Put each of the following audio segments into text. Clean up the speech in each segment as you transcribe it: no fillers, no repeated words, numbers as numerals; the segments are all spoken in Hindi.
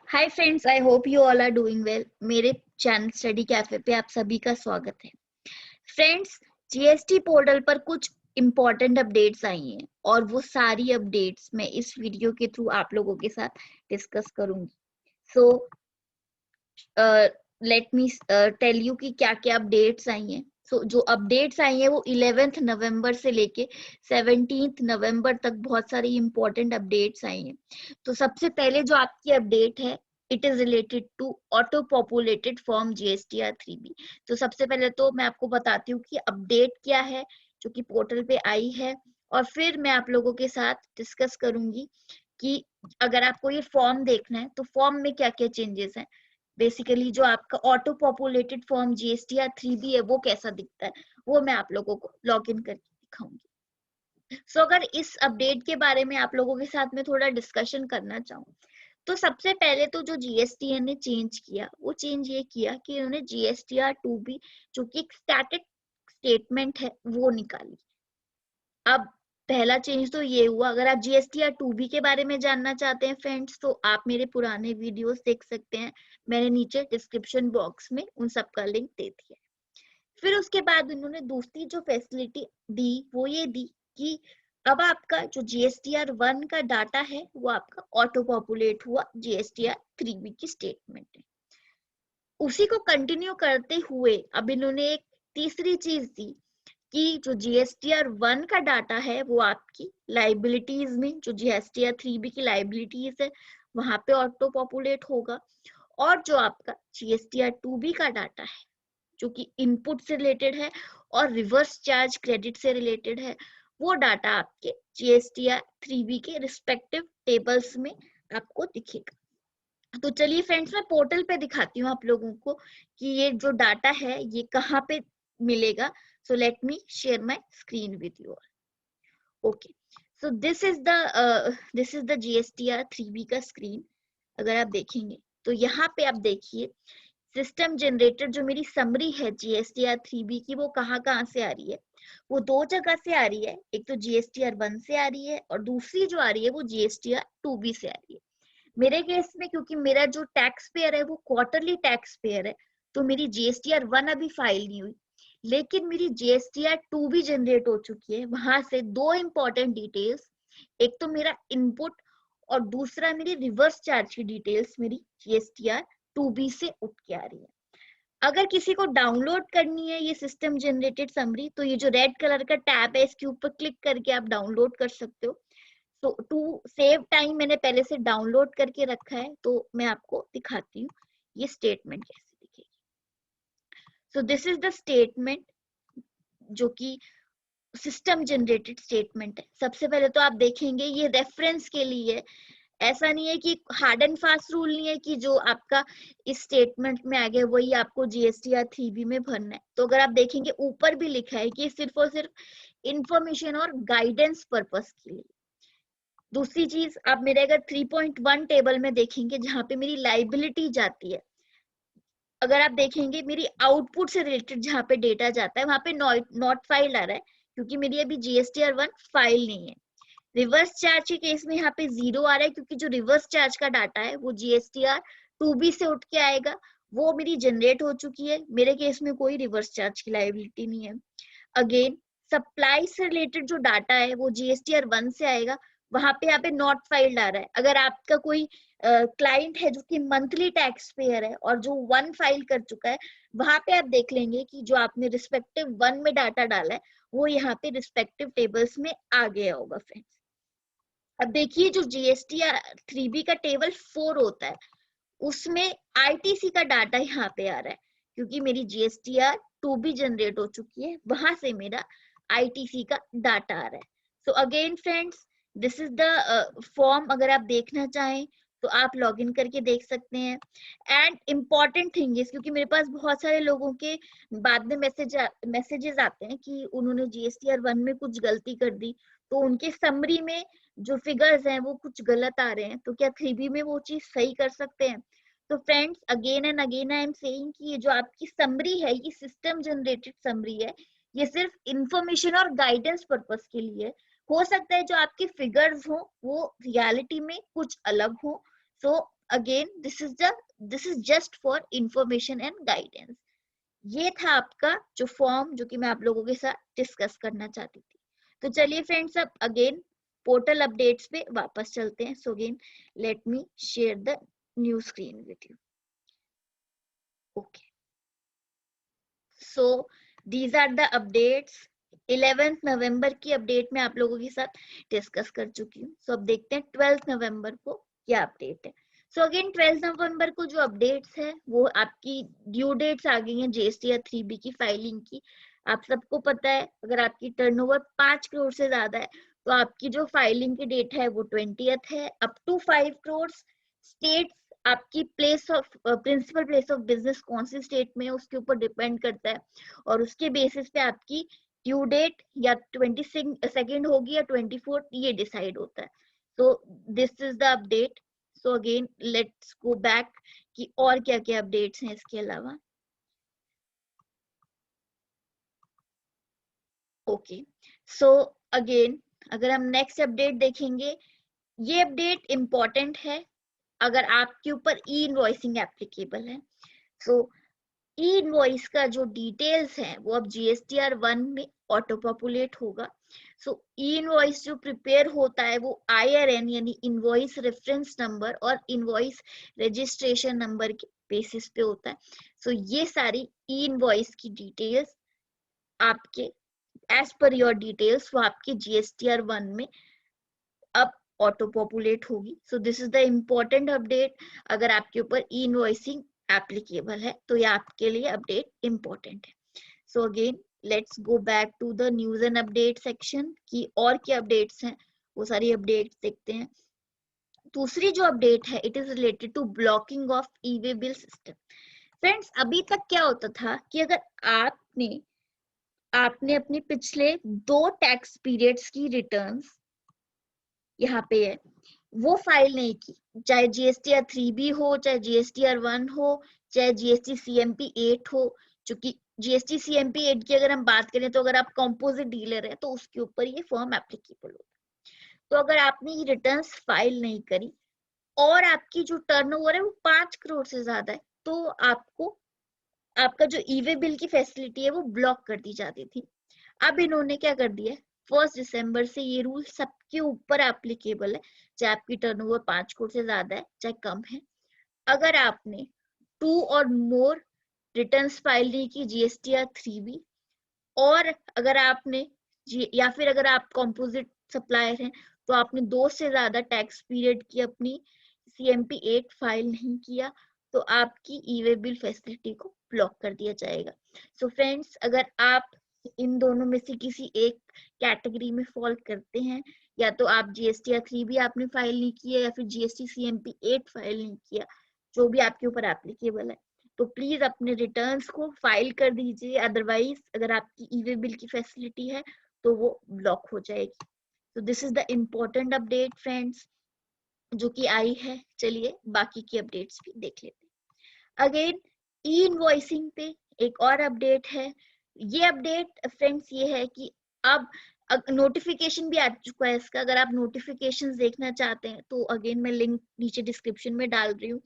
Hi friends, I hope you all are doing well. मेरे चैनल स्टडी कैफे पे आप सभी का स्वागत है। फ्रेंड्स, जीएसटी पोर्टल पर कुछ इम्पोर्टेंट अपडेट्स आई हैं और वो सारी अपडेट्स मैं इस वीडियो के थ्रू आप लोगों के साथ डिस्कस करूंगी। So let me tell you कि क्या क्या अपडेट्स आई हैं। जो अपडेट्स आई हैं वो 11th नवंबर से लेके 17th नवंबर तक बहुत सारी इंपॉर्टेंट अपडेट्स आई हैं। तो सबसे पहले जो आपकी अपडेट है, it is related to auto populated form GSTR 3B। तो सबसे पहले तो मैं आपको बताती हूँ कि अपडेट क्या है जो कि पोर्टल पे आई है, और फिर मैं आप लोगों के साथ डिस्कस करूंगी कि अगर आपको ये फॉर्म देखना है तो फॉर्म में क्या क्या चेंजेस हैं। बेसिकली जो आपका auto populated form GSTR 3B है वो कैसा दिखता है, वो मैं आप लोगों को लॉग इन करके दिखाऊंगी। अगर इस अपडेट के बारे में आप लोगों के साथ में थोड़ा डिस्कशन करना चाहूँ तो सबसे पहले तो जो जीएसटीएन ने चेंज किया वो चेंज ये किया कि उन्होंने जीएसटीआर 2B जो कि एक स्टैटिक स्टेटमेंट है वो निकाली। अब पहला चेंज तो ये हुआ। अगर आप जीएसटीआर 2B के बारे में जानना चाहते हैं फ्रेंड्स, तो आप मेरे पुराने वीडियोस देख सकते हैं। मैंने नीचे डिस्क्रिप्शन बॉक्स में उन सब का लिंक दे दिया है। फिर उसके बाद उन्होंने दूसरी जो फैसिलिटी दी वो ये दी कि अब आपका जो जीएसटीआर 1 का डाटा है वो आपका ऑटो पॉपुलेट हुआ जीएसटीआर 3B की स्टेटमेंट है। उसी को कंटिन्यू करते हुए अब इन्होंने एक तीसरी चीज दी कि जो जीएसटीआर 1 का डाटा है वो आपकी लाइबिलिटीज में, जो जीएसटीआर 3B की लाइबिलिटीज है वहां पे ऑटो पॉपुलेट होगा, और जो आपका जीएसटीआर 2B का डाटा है जो कि इनपुट से रिलेटेड है और रिवर्स चार्ज क्रेडिट से रिलेटेड है, वो डाटा आपके जीएसटीआर 3B के रिस्पेक्टिव टेबल्स में आपको दिखेगा। तो चलिए फ्रेंड्स, मैं पोर्टल पे दिखाती हूँ आप लोगों को कि ये जो डाटा है ये कहाँ पे मिलेगा। सो let me share my screen with you. Okay, so this is the GSTR 3B का स्क्रीन। अगर आप देखेंगे तो यहाँ पे आप देखिए सिस्टम जनरेटर जो मेरी समरी है जीएसटीआर 3B की वो कहाँ कहाँ से आ रही है। वो दो जगह से आ रही है, एक तो जीएसटीआर 1 से आ रही है और दूसरी जो आ रही है वो जीएसटीआर 2B से आ रही है। मेरे केस में क्योंकि मेरा जो टैक्स पेयर है वो क्वार्टरली टैक्स पेयर है, तो मेरी जीएसटीआर 1 अभी फाइल नहीं हुई, लेकिन मेरी जीएसटीआर 2B जनरेट हो चुकी है। वहां से दो इंपॉर्टेंट डिटेल्स, एक तो मेरा इनपुट और दूसरा मेरी रिवर्स चार्ज की डिटेल्स मेरी जीएसटीआर 2B से उठ के आ रही है। अगर किसी को डाउनलोड करनी है ये सिस्टम जनरेटेड समरी, तो ये जो रेड कलर का टैब है इसके ऊपर क्लिक करके आप डाउनलोड कर सकते हो। तो टू सेव टाइम मैंने पहले से डाउनलोड करके रखा है, तो मैं आपको दिखाती हूँ ये स्टेटमेंट कैसे दिखेगी। So this is the statement जो कि सिस्टम जनरेटेड स्टेटमेंट है। सबसे पहले तो आप देखेंगे ये रेफरेंस के लिए, ऐसा नहीं है कि हार्ड एंड फास्ट रूल नहीं है कि जो आपका इस स्टेटमेंट में आ गया वही आपको जीएसटीआर 3B में भरना है। तो अगर आप देखेंगे ऊपर भी लिखा है कि सिर्फ और सिर्फ इंफॉर्मेशन और गाइडेंस पर्पस के लिए। दूसरी चीज, आप मेरे अगर 3.1 टेबल में देखेंगे जहां पे मेरी लाइबिलिटी जाती है, अगर आप देखेंगे मेरी आउटपुट से रिलेटेड जहां पे डेटा जाता है वहां पे नॉट फाइल आ रहा है क्योंकि मेरी अभी जीएसटीआर 1 फाइल नहीं है। रिवर्स चार्ज के केस में यहाँ पे 0 आ रहा है क्योंकि जो रिवर्स चार्ज का डाटा है वो जीएसटीआर 2B से उठ के आएगा, वो मेरी जनरेट हो चुकी है। मेरे केस में कोई रिवर्स चार्ज की लाइबिलिटी नहीं है। अगेन सप्लाई से रिलेटेड जो डाटा है वो जीएसटीआर 1 से आएगा, वहां पे यहाँ पे नॉट फाइल्ड आ रहा है। अगर आपका कोई क्लाइंट है जो कि मंथली टैक्स पेयर है और जो 1 फाइल कर चुका है, वहां पे आप देख लेंगे कि जो आपने रिस्पेक्टिव 1 में डाटा डाला है वो यहाँ पे रिस्पेक्टिव टेबल्स में आ गया होगा फ्रेंड्स। अब देखिए जो जीएसटीआर 3B का टेबल 4 होता है उसमें आईटीसी का डाटा यहाँ पे आ रहा है क्योंकि मेरी जीएसटीआर 2B जनरेट हो चुकी है, वहां से मेरा आईटीसी का डाटा आ रहा है। So again friends, this is the form. अगर आप देखना चाहें तो आप लॉग इन करके देख सकते हैं। एंड इम्पॉर्टेंट थिंग इज, क्योंकि मेरे पास बहुत सारे लोगों के बाद में मैसेजेस आते हैं कि उन्होंने जीएसटीआर 1 में कुछ गलती कर दी, तो उनके समरी में जो फिगर्स हैं वो कुछ गलत आ रहे हैं, तो क्या 3B में वो चीज सही कर सकते हैं? तो friends, again and again I am saying कि ये जो आपकी समरी है ये सिस्टम जनरेटेड समरी है, ये सिर्फ इंफॉर्मेशन और गाइडेंस पर्पस के लिए। हो सकता है जो आपके फिगर्स हो वो रियलिटी में कुछ अलग हो, so again this is just for information and guidance. ये था आपका जो फॉर्म जो कि मैं आप लोगों के साथ डिस्कस करना चाहती थी। तो चलिए फ्रेंड्स, अब अगेन पोर्टल अपडेट्स पे वापस चलते हैं। So again let me share the new screen with you. Okay, so these are the updates. 11 नवंबर की अपडेट मैं आप लोगों के साथ डिस्कस कर चुकी हूँ। सो अब देखते हैं 12 नवंबर को क्या अपडेट है। सो अगेन 12 नवंबर को जो अपडेट्स है वो आपकी ड्यू डेट्स आ गई हैं जीएसटी या 3B की फाइलिंग की। आप सबको पता है अगर आपकी टर्नओवर 5 करोड़ से ज्यादा है तो आपकी जो फाइलिंग की डेट है वो 20th है। अप टू 5 करोड़ स्टेट आपकी place of principal place of business कौन सी स्टेट में है उसके ऊपर डिपेंड करता है, और उसके बेसिस पे आपकी ड्यू डेट या 22nd होगी या 24th ये डिसाइड होता है। So this is the update. So again let's go back कि और क्या क्या अपडेट्स हैं इसके अलावा। ओके, सो अगेन अगर हम नेक्स्ट अपडेट देखेंगे, ये अपडेट इंपॉर्टेंट है अगर आपके ऊपर ई इनवॉइसिंग एप्लीकेबल है। सो ई इनवॉइस का जो डिटेल्स है वो अब GSTR1 में ऑटो पॉपुलेट होगा। सो ई इनवॉइस जो प्रिपेयर होता है वो IRN यानी इनवॉइस रेफरेंस नंबर और इनवॉइस रजिस्ट्रेशन नंबर के बेसिस पे होता है। सो ये सारी ई इनवॉइस की डिटेल्स आपके एज पर योर डिटेल्स वो आपके GSTR1 में अब ऑटो पॉपुलेट होगी। So this is the important update. अगर आपके ऊपर ई इनवॉइसिंग एप्लीकेबल है तो ये आपके लिए अपडेट इम्पोर्टेंट है। So again let's go back to the news and update section की और क्या अपडेट्स हैं वो सारी अपडेट्स देखते हैं। दूसरी जो अपडेट है it is related to blocking of e-way bill system. Friends, अभी तक क्या होता था कि अगर आपने आपने अपने पिछले 2 टैक्स पीरियड्स की रिटर्न्स यहाँ पे है वो फाइल नहीं की, चाहे GSTR 3B हो, चाहे GSTR 1 हो, चाहे GST CMP 8 हो। क्योंकि GST CMP 8 की अगर हम बात करें तो अगर आप कंपोजिट डीलर है तो उसके ऊपर ये फॉर्म एप्लीकेबल होता है। तो अगर आपने ये रिटर्न्स फाइल नहीं करी और आपकी जो टर्नओवर है वो 5 करोड़ से ज्यादा है तो आपको आपका जो ई-वे बिल की फैसिलिटी है वो ब्लॉक कर दी जाती थी। अब इन्होंने क्या कर दिया है, 1 दिसंबर से ये रूल सबके ऊपर एप्लीकेबल है, चाहे आपकी टर्नओवर 5 करोड़ से ज्यादा है चाहे कम है। अगर आपने 2 और मोर रिटर्न्स फाइल नहीं की GSTR 3B, और अगर आपने या फिर अगर आप कंपोजिट सप्लायर हैं तो आपने 2 से ज्यादा टैक्स पीरियड की अपनी CMP 8 फाइल नहीं किया तो आपकी ई-वे बिल फैसिलिटी को ब्लॉक कर दिया जाएगा। सो फ्रेंड्स, अगर आप इन दोनों में से किसी एक कैटेगरी में फॉल करते हैं, या तो आप GSTR 3B आपने फाइल नहीं किया या फिर GST CMP 8 फाइल नहीं किया, जो भी आपके ऊपर एप्लीकेबल है, तो प्लीज अपने रिटर्न्स को फाइल कर दीजिए। अदरवाइज अगर आपकी ई-वे बिल की फैसिलिटी है तो वो ब्लॉक हो जाएगी। तो this is the important update friends जो कि आई है। चलिए बाकी की अपडेट्स भी देख लेते हैं। अगेन ई इनवॉइसिंग पे एक और अपडेट है। ये अपडेट फ्रेंड्स ये है कि अब नोटिफिकेशन भी आ चुका है इसका। अगर आप नोटिफिकेशंस देखना चाहते हैं तो अगेन मैं लिंक नीचे डिस्क्रिप्शन में डाल रही हूँ।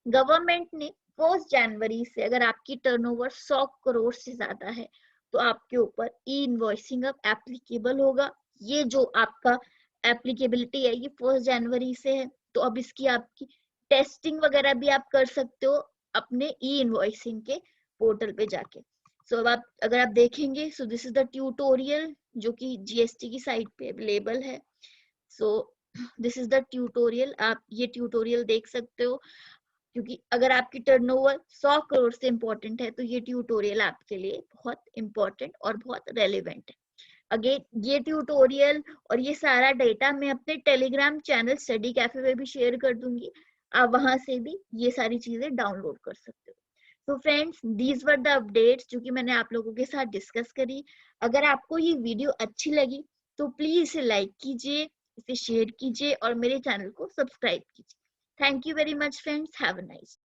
गवर्नमेंट ने 1 जनवरी से अगर आपकी टर्नओवर 100 करोड़ से ज्यादा है तो आपके ऊपर ई इनवॉइसिंग अब एप्लीकेबल होगा। ये जो आपका एप्लीकेबिलिटी है ये 1 जनवरी से है, तो अब इसकी आपकी टेस्टिंग वगैरह भी आप कर सकते हो अपने ई इनवॉइसिंग के पोर्टल पे जाके। सो अब आप अगर आप देखेंगे, so this is the tutorial जो कि GST की साइट पे अवेलेबल है। So this is the tutorial, आप ये ट्यूटोरियल देख सकते हो, क्योंकि अगर आपकी टर्नओवर 100 करोड़ से इम्पोर्टेंट है तो ये ट्यूटोरियल आपके लिए बहुत इम्पोर्टेंट और बहुत रेलेवेंट है। अगेन ये ट्यूटोरियल और ये सारा डेटा मैं अपने टेलीग्राम चैनल स्टडी कैफे में भी शेयर कर दूंगी, आप वहां से भी ये सारी चीजें डाउनलोड कर सकते हो। तो friends, these were the updates जो कि मैंने आप लोगों के साथ डिस्कस करी। अगर आपको ये वीडियो अच्छी लगी तो प्लीज इसे लाइक कीजिए, इसे शेयर कीजिए और मेरे चैनल को सब्सक्राइब कीजिए। Thank you very much, friends. Have a nice day.